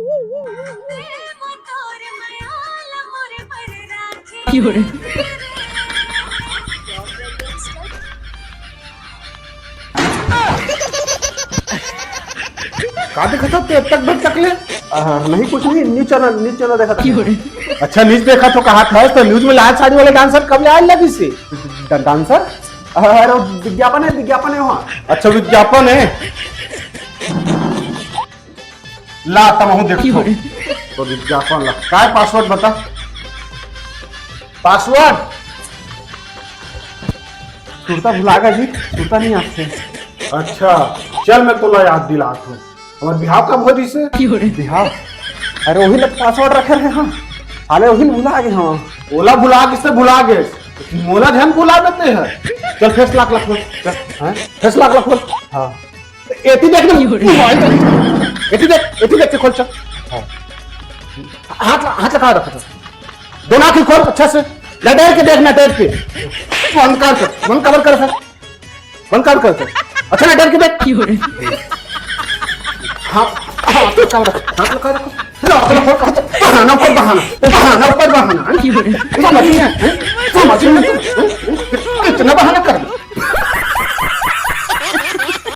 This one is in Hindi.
का देखा था तब तक भर तक ले? नहीं कुछ नहीं, नीचे ना देखा था। अच्छा न्यूज देखा तो कहा था तो न्यूज में लाल साड़ी वाले डांसर कब ले आए लगी से? डांसर? अरे विज्ञापन है वहाँ। अच्छा विज्ञापन है। ला तमहू देखो तो विज्ञापन ला का है पासवर्ड बता। पासवर्ड सुरता भुलागा जी, सुरता नहीं आते। अच्छा चल मैं तो याद दिलाता हूँ। हमारे बिहार कब हो दिसे? बिहार? अरे वही लोग पासवर्ड रखे रहे। हाँ अरे वही भुला गए। हाँ ओला भुला किससे भुला गए? मोला ध्यान भुला देते हैं। चल फेस लाख लाख चल फेस लाख लाख खोल। हाँ एटी देख एटी देख के खोल चल। हाथ लगा रखा था दोनों आंखें खोल अच्छे से डर के देखना डर के बंद कवर कर बंद कर अच्छा ना डर के देख। हाथ लगा रखो बहाना ऊपर बहाना इतना बहाना कर